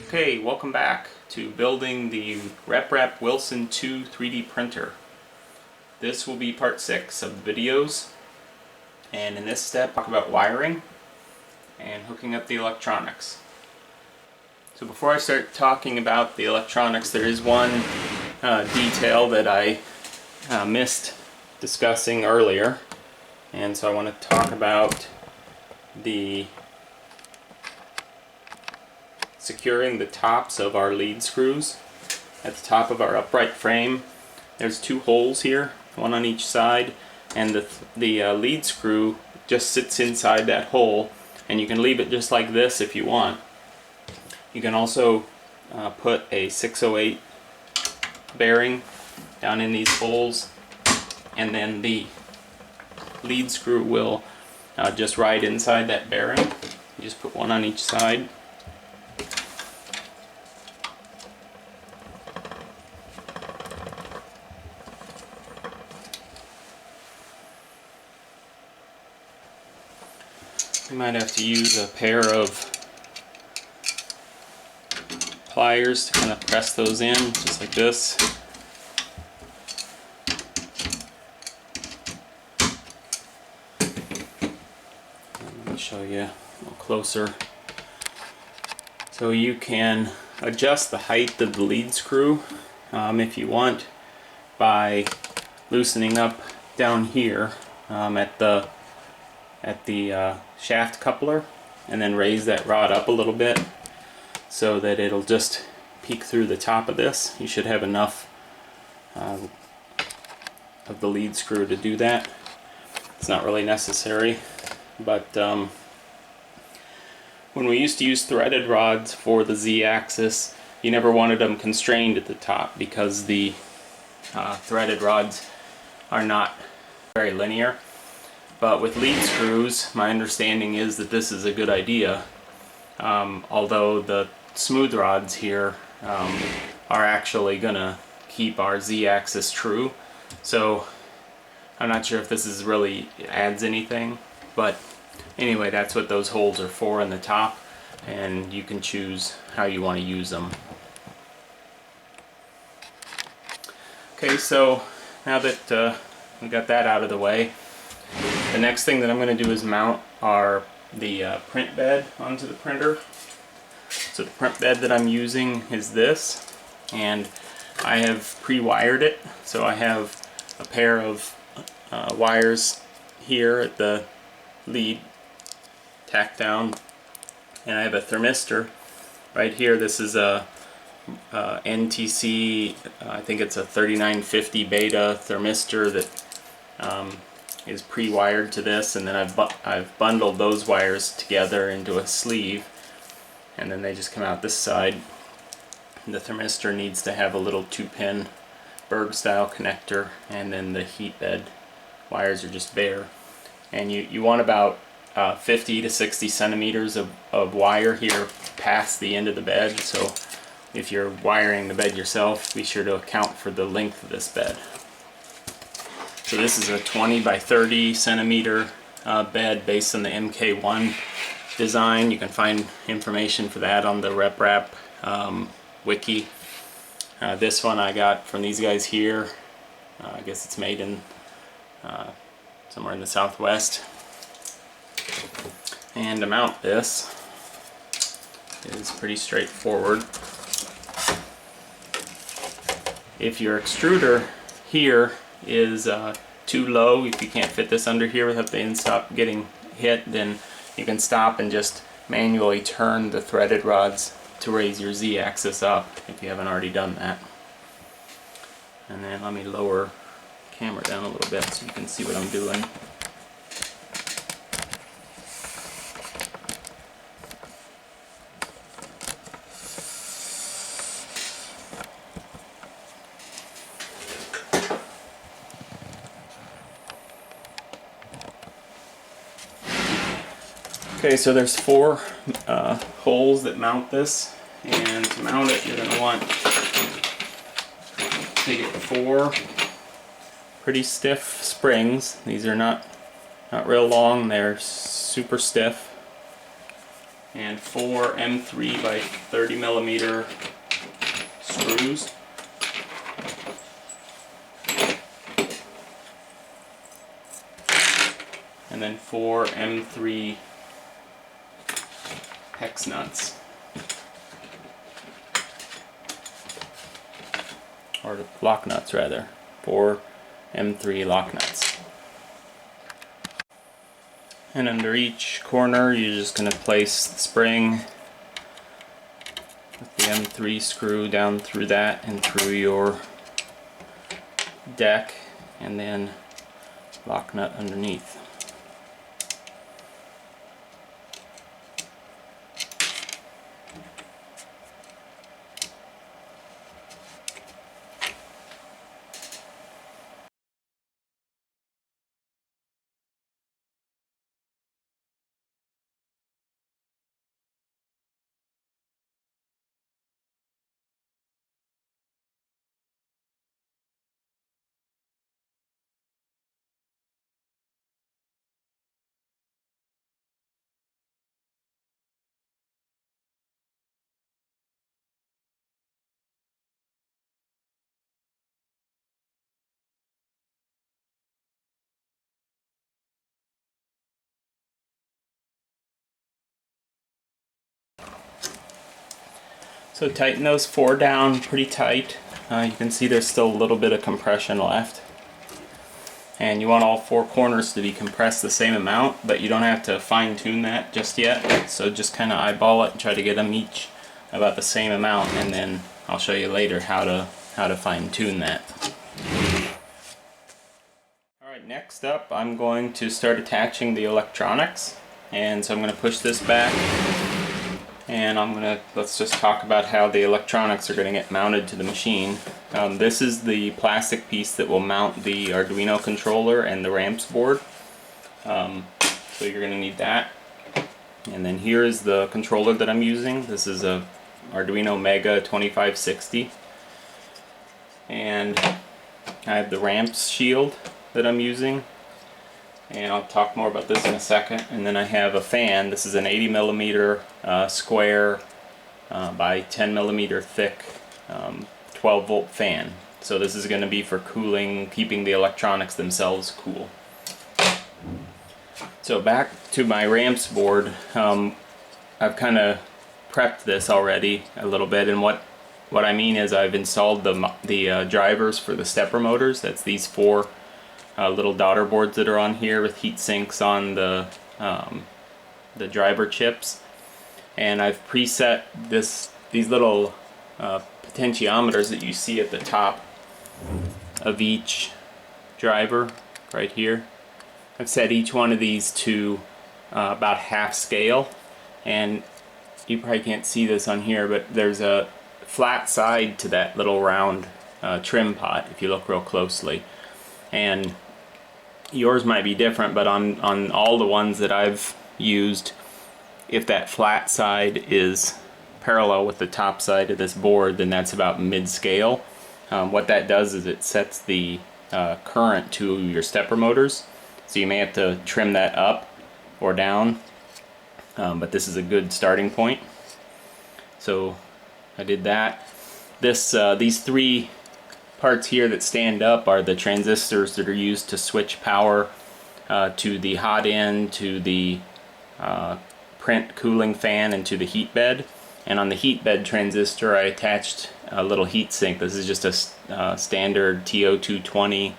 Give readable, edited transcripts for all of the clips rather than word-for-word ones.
Okay, welcome back to building the Reprap Wilson II 3D printer. This will be part 6 of the videos, and in this step I'll talk about wiring and hooking up the electronics. So before I start talking about the electronics, there is one detail that I missed discussing earlier, and so I want to talk about the securing the tops of our lead screws. At the top of our upright frame, there's 2 holes here, one on each side, and the lead screw just sits inside that hole, and you can leave it just like this if you want. You can also put a 608 bearing down in these holes, and then the lead screw will just ride inside that bearing. You just put one on each side. You might have to use a pair of pliers to kind of press those in, just like this. Let me show you a little closer. So you can adjust the height of the lead screw if you want by loosening up down here at the shaft coupler, and then raise that rod up a little bit so that it'll just peek through the top of this. You should have enough of the lead screw to do that. It's not really necessary, but when we used to use threaded rods for the Z-axis, you never wanted them constrained at the top because the threaded rods are not very linear. But with lead screws, my understanding is that this is a good idea, although the smooth rods here are actually going to keep our Z-axis true. So I'm not sure if this is really adds anything, but anyway, that's what those holes are for in the top, and you can choose how you want to use them. Okay, so now that we got that out of the way, the next thing that I'm going to do is mount the print bed onto the printer. So the print bed that I'm using is this, and I have pre-wired it. So I have a pair of wires here at the lead tacked down, and I have a thermistor right here. This is a NTC, I think it's a 3950 beta thermistor that is pre-wired to this, and then I've bundled those wires together into a sleeve, and then they just come out this side. The thermistor needs to have a little 2-pin Berg style connector, and then the heat bed wires are just bare. And you want about 50 to 60 centimeters of wire here past the end of the bed, so if you're wiring the bed yourself, be sure to account for the length of this bed. So this is a 20 by 30 centimeter bed based on the MK1 design. You can find information for that on the Reprap wiki. This one I got from these guys here. I guess it's made in somewhere in the Southwest. And to mount this is pretty straightforward. If your extruder here is too low, if you can't fit this under here without the end stop getting hit, then you can stop and just manually turn the threaded rods to raise your Z-axis up if you haven't already done that. And then let me lower the camera down a little bit so you can see what I'm doing. Okay, so there's 4 holes that mount this, and to mount it you're going to want to get 4 pretty stiff springs. These are not not real long, they're super stiff. And 4 M3 by 30 millimeter screws. And then 4 M3 hex nuts. Or lock nuts rather. 4 M3 lock nuts. And under each corner you're just going to place the spring with the M3 screw down through that and through your deck, and then lock nut underneath. So tighten those 4 down pretty tight. You can see there's still a little bit of compression left. And you want all 4 corners to be compressed the same amount, but you don't have to fine tune that just yet. So just kind of eyeball it and try to get them each about the same amount, and then I'll show you later how to fine tune that. Alright, next up I'm going to start attaching the electronics. And so I'm going to push this back. And let's just talk about how the electronics are going to get mounted to the machine. This is the plastic piece that will mount the Arduino controller and the ramps board. So you're going to need that. And then here is the controller that I'm using. This is a Arduino Mega 2560. And I have the ramps shield that I'm using. And I'll talk more about this in a second. And then I have a fan. This is an 80 millimeter square by 10 millimeter thick 12 volt fan. So this is going to be for cooling, keeping the electronics themselves cool. So back to my ramps board. I've kind of prepped this already a little bit, and what I mean is I've installed the drivers for the stepper motors. That's these 4 little daughter boards that are on here with heat sinks on the driver chips, and I've preset these little potentiometers that you see at the top of each driver right here. I've set each one of these to about half scale, and you probably can't see this on here, but there's a flat side to that little round trim pot if you look real closely. And yours might be different, but on all the ones that I've used, if that flat side is parallel with the top side of this board, then that's about mid-scale. What that does is it sets the current to your stepper motors, so you may have to trim that up or down, but this is a good starting point. So I did that. These 3 parts here that stand up are the transistors that are used to switch power to the hot end, to the print cooling fan, and to the heat bed. And on the heat bed transistor I attached a little heat sink. This is just a standard TO220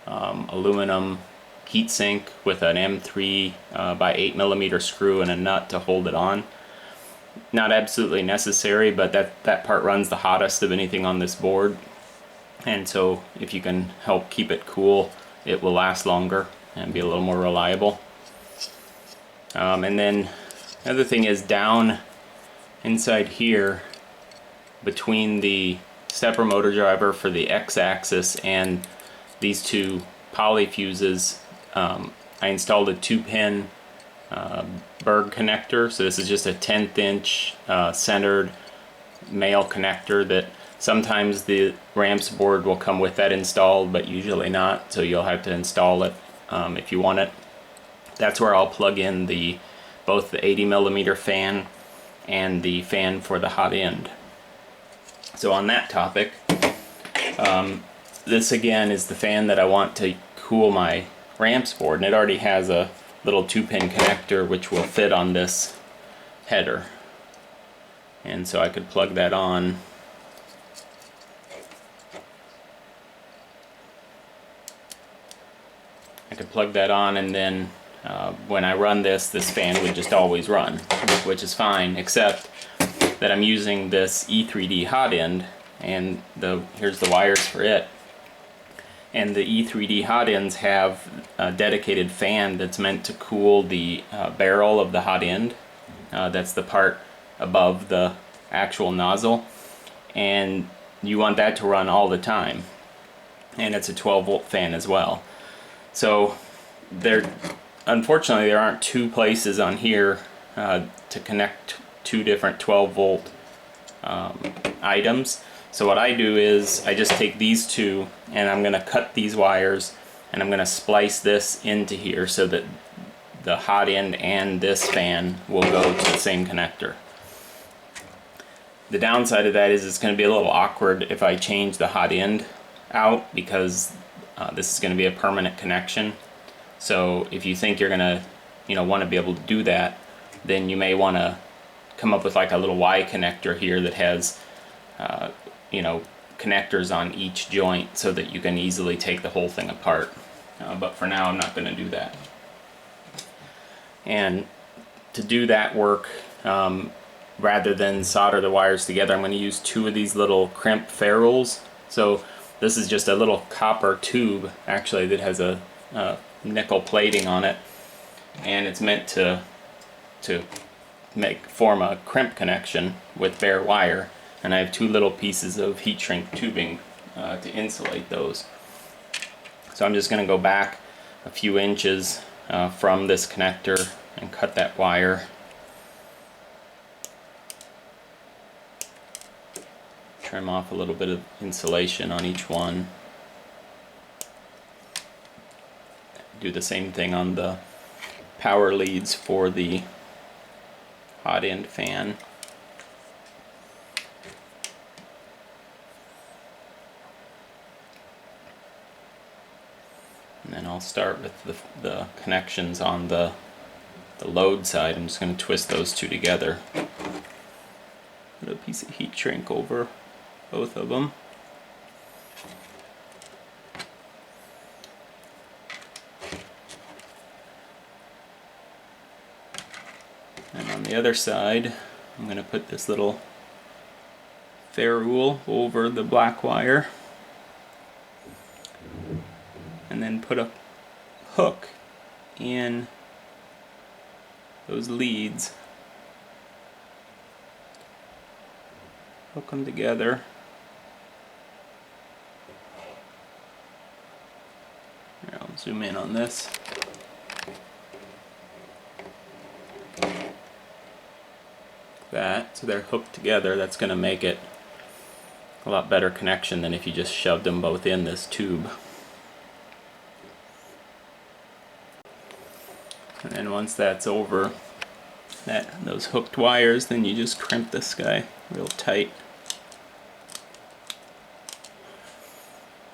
aluminum heat sink with an M3 by 8 millimeter screw and a nut to hold it on. Not absolutely necessary, but that part runs the hottest of anything on this board. And so if you can help keep it cool, it will last longer and be a little more reliable. And then the other thing is, down inside here between the stepper motor driver for the x-axis and these 2 poly fuses, I installed a 2-pin Berg connector. So this is just a 1/10 inch centered male connector that sometimes the ramps board will come with that installed, but usually not, so you'll have to install it if you want it. that's where I'll plug in both the 80mm fan and the fan for the hot end. So on that topic, this again is the fan that I want to cool my ramps board, and it already has a little 2-pin connector which will fit on this header. And so I could plug that on. I could plug that on, and then when I run this fan would just always run, which is fine, except that I'm using this E3D hot end, and here's the wires for it. And the E3D hot ends have a dedicated fan that's meant to cool the barrel of the hot end. That's the part above the actual nozzle, and you want that to run all the time. And it's a 12-volt fan as well. So unfortunately there aren't two places on here to connect two different 12-volt items. So what I do is I just take these two and I'm going to cut these wires, and I'm going to splice this into here so that the hot end and this fan will go to the same connector. The downside of that is it's going to be a little awkward if I change the hot end out, because this is going to be a permanent connection. So if you think you're going to want to be able to do that, then you may want to come up with like a little Y connector here that has connectors on each joint so that you can easily take the whole thing apart. But for now I'm not going to do that. And to do that work, rather than solder the wires together, I'm going to use 2 of these little crimp ferrules. So this is just a little copper tube actually that has a nickel plating on it, and it's meant to form a crimp connection with bare wire. And I have 2 little pieces of heat shrink tubing to insulate those. So I'm just going to go back a few inches from this connector and cut that wire. Trim off a little bit of insulation on each one. Do the same thing on the power leads for the hot end fan. And then I'll start with the connections on the load side. I'm just going to twist those 2 together. Put a piece of heat shrink over both of them. And on the other side, I'm going to put this little ferrule over the black wire, and then put a hook in those leads. Hook them together. Here, I'll zoom in on this. So they're hooked together. That's going to make it a lot better connection than if you just shoved them both in this tube. And then once that's over those hooked wires, then you just crimp this guy real tight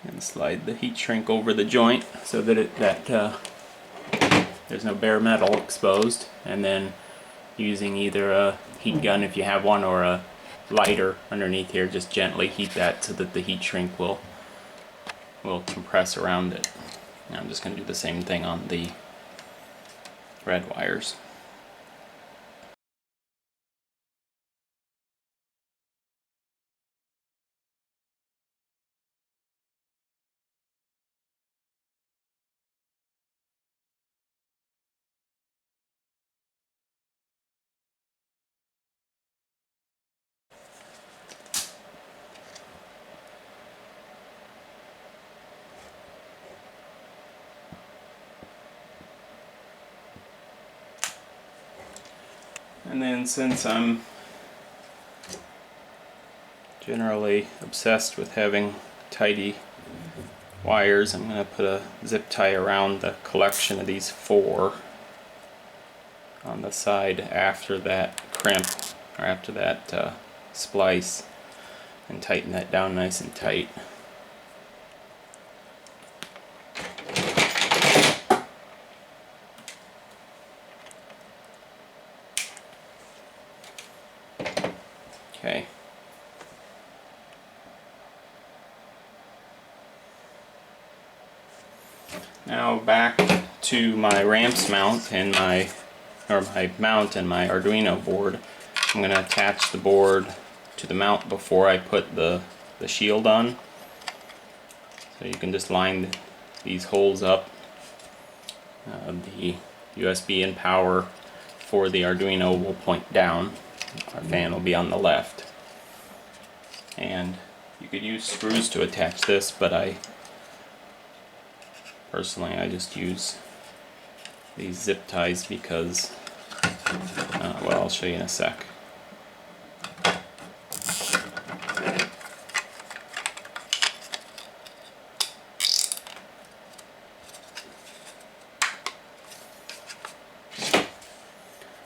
and slide the heat shrink over the joint so that there's no bare metal exposed, and then using either a heat gun if you have one or a lighter underneath here, just gently heat that so that the heat shrink will compress around it. Now I'm just going to do the same thing on the red wires. And then, since I'm generally obsessed with having tidy wires, I'm going to put a zip tie around the collection of these 4 on the side after that crimp, or after that splice, and tighten that down nice and tight. Okay. Now back to my ramps mount and my mount and my Arduino board. I'm going to attach the board to the mount before I put the shield on. So you can just line these holes up. The USB and power for the Arduino will point down. Our fan will be on the left. And you could use screws to attach this, but personally I just use these zip ties because, well, I'll show you in a sec.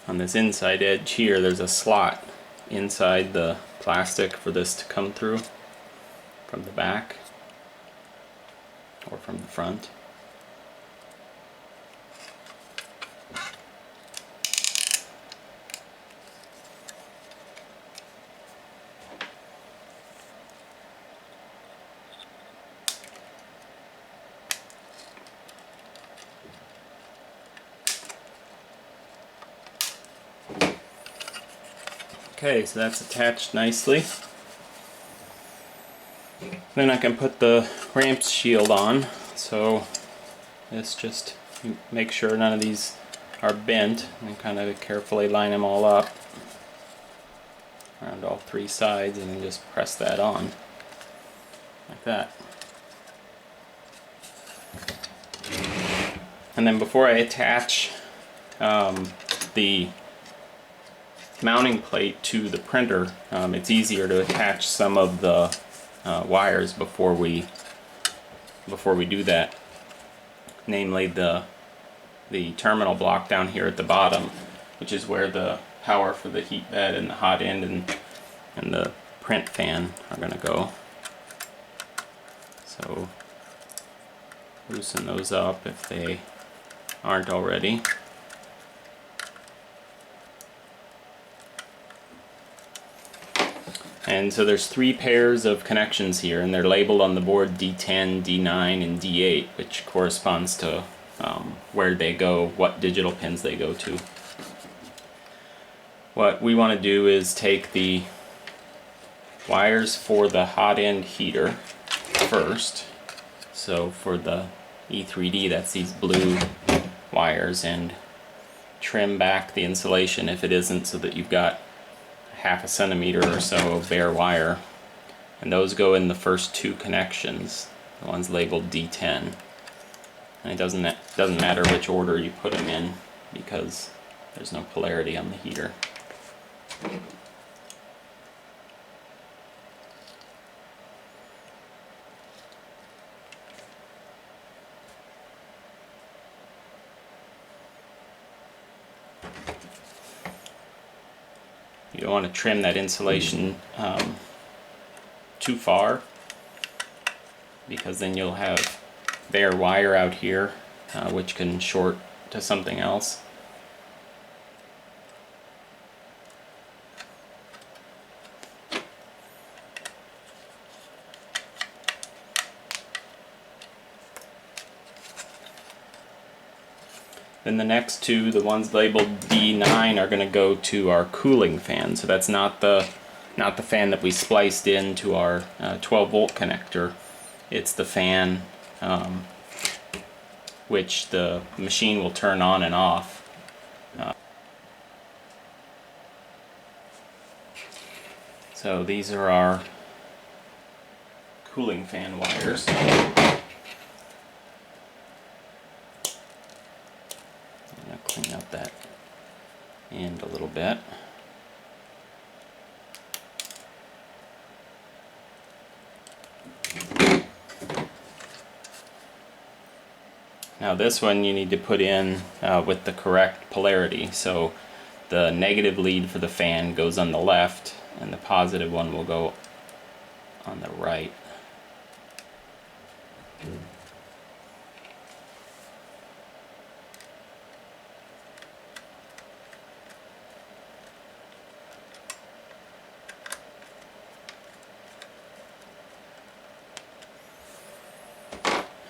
On this inside edge here, there's a slot inside the plastic for this to come through from the back or from the front. Okay, so that's attached nicely. Then I can put the ramp shield on. So this just make sure none of these are bent and kind of carefully line them all up around all three sides, and then just press that on like that. And then before I attach the mounting plate to the printer, it's easier to attach some of the wires before we do that. Namely the terminal block down here at the bottom, which is where the power for the heat bed and the hot end and the print fan are going to go. So loosen those up if they aren't already. And so there's three pairs of connections here, and they're labeled on the board D10, D9, and D8, which corresponds to where they go, what digital pins they go to. What we want to do is take the wires for the hot end heater first. So for the E3D, that's these blue wires, and trim back the insulation if it isn't, so that you've got half a centimeter or so of bare wire, and those go in the first two connections, the ones labeled D10. And it doesn't matter which order you put them in because there's no polarity on the heater. You don't want to trim that insulation too far, because then you'll have bare wire out here which can short to something else. Then the next two, the ones labeled D9, are going to go to our cooling fan. So that's not the fan that we spliced into our 12-volt connector. It's the fan which the machine will turn on and off. So these are our cooling fan wires. Clean up that end a little bit. Now this one you need to put in with the correct polarity. So the negative lead for the fan goes on the left and the positive one will go on the right.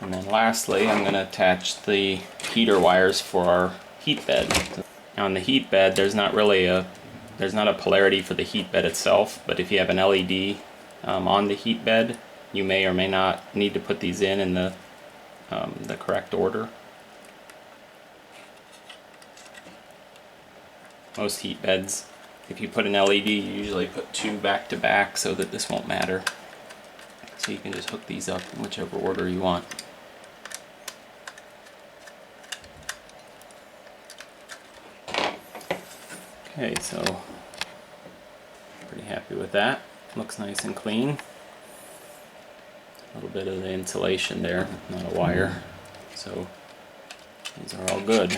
And then lastly, I'm going to attach the heater wires for our heat bed. Now on the heat bed, there's not a polarity for the heat bed itself, but if you have an LED on the heat bed, you may or may not need to put these in the correct order. Most heat beds, if you put an LED, you usually put two back to back so that this won't matter. So you can just hook these up in whichever order you want. Okay, so pretty happy with that. Looks nice and clean. A little bit of the insulation there, not a wire. So these are all good.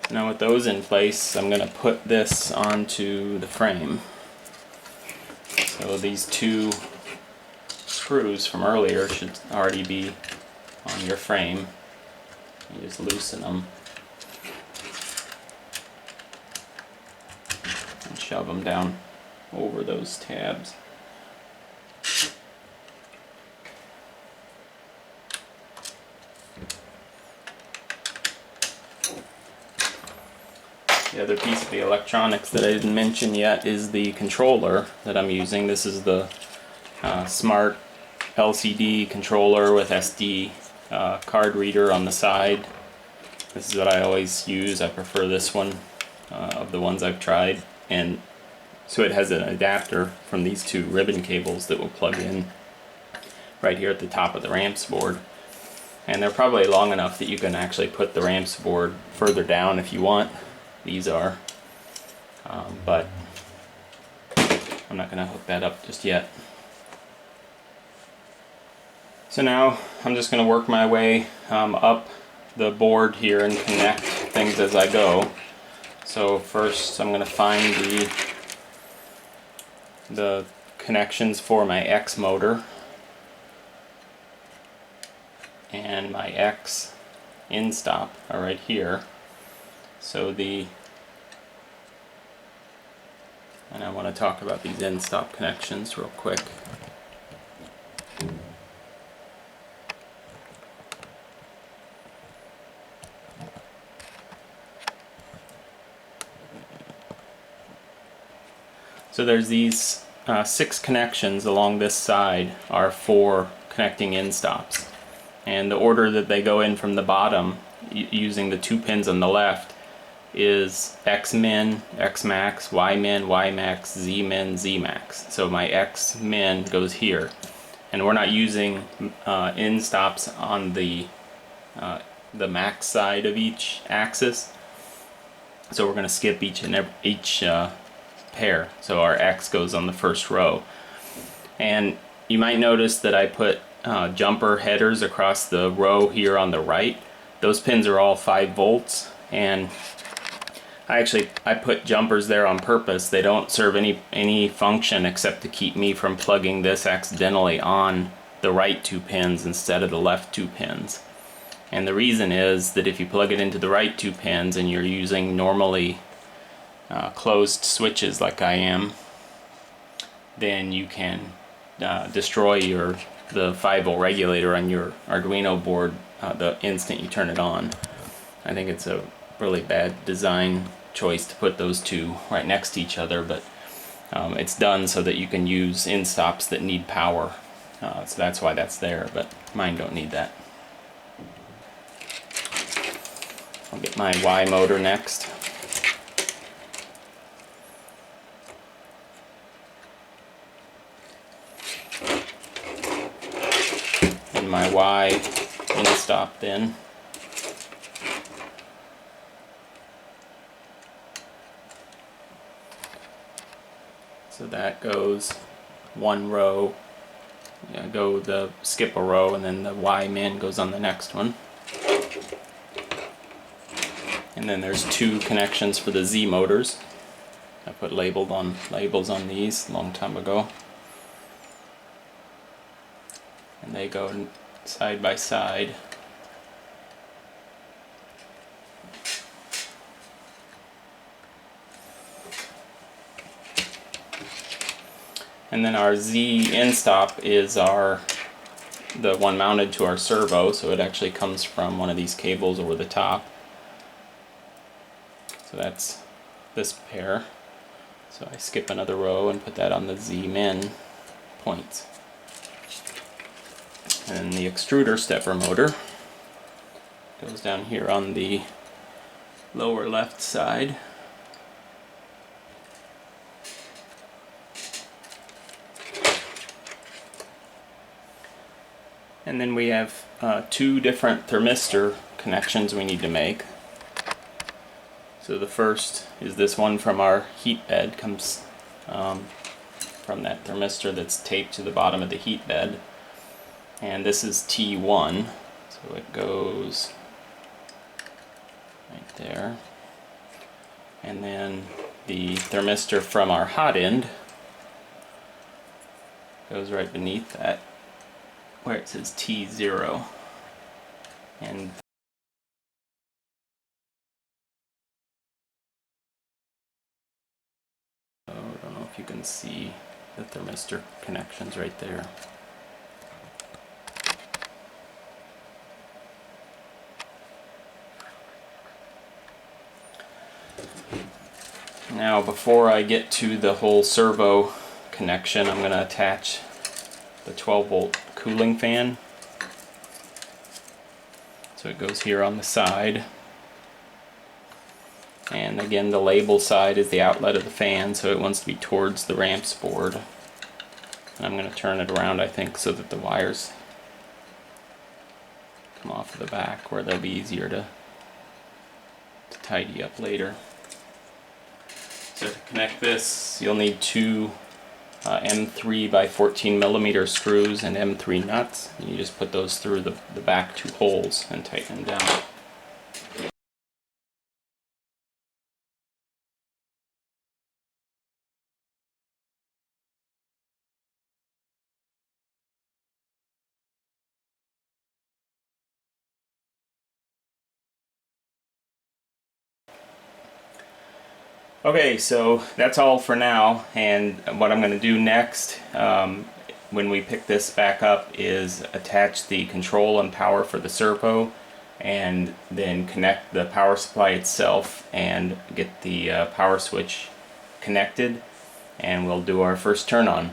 So now with those in place, I'm going to put this onto the frame. So these two screws from earlier should already be on your frame. You just loosen them and shove them down over those tabs. The other piece of the electronics that I didn't mention yet is the controller that I'm using. This is the smart LCD controller with SD card reader on the side. This is what I always use. I prefer this one of the ones I've tried. And so it has an adapter from these two ribbon cables that will plug in right here at the top of the ramps board. And they're probably long enough that you can actually put the ramps board further down if you want. These are, but I'm not going to hook that up just yet. So now I'm just going to work my way up the board here and connect things as I go. So first I'm going to find the connections for my X motor and my X in stop are right here. So and I want to talk about these end stop connections real quick. So there's these 6 connections along this side are for connecting end stops. And the order that they go in from the bottom using the 2 pins on the left is X-min, X-max, Y-min, Y-max, Z-min, Z-max. So my X-min goes here. And we're not using end stops on the max side of each axis. So we're going to skip each pair. So our X goes on the first row. And you might notice that I put jumper headers across the row here on the right. Those pins are all 5 volts, and I put jumpers there on purpose. They don't serve any function except to keep me from plugging this accidentally on the right 2 pins instead of the left 2 pins. And the reason is that if you plug it into the right 2 pins and you're using normally closed switches like I am, then you can destroy the 5-volt regulator on your Arduino board the instant you turn it on. I think it's a really bad design choice to put those two right next to each other, but it's done so that you can use end stops that need power. So that's why that's there, but mine don't need that. I'll get my Y motor next. And my Y end stop then. So that goes 1 row skip a row, and then the Y min goes on the next one. And then there's two connections for the Z motors. I put labels on these a long time ago. And they go side by side. And then our Z end stop is the one mounted to our servo, so it actually comes from one of these cables over the top. So that's this pair. So I skip another row and put that on the Z min points. And the extruder stepper motor goes down here on the lower left side. And then we have two different thermistor connections we need to make. So the first is this one from our heat bed, comes from that thermistor that's taped to the bottom of the heat bed. And this is T1, so it goes right there. And then the thermistor from our hot end goes right beneath that, where it says T0. And I don't know if you can see the thermistor connections right there. Now, before I get to the whole servo connection, I'm going to attach the 12-volt cooling fan. So it goes here on the side. And again, the label side is the outlet of the fan, so it wants to be towards the ramps board. And I'm going to turn it around, I think, so that the wires come off of the back, where they'll be easier to tidy up later. So to connect this, you'll need two M3 by 14 millimeter screws and M3 nuts. And you just put those through the back two holes and tighten them down. Okay, so that's all for now, and what I'm going to do next when we pick this back up is attach the control and power for the servo, and then connect the power supply itself and get the power switch connected, and we'll do our first turn on.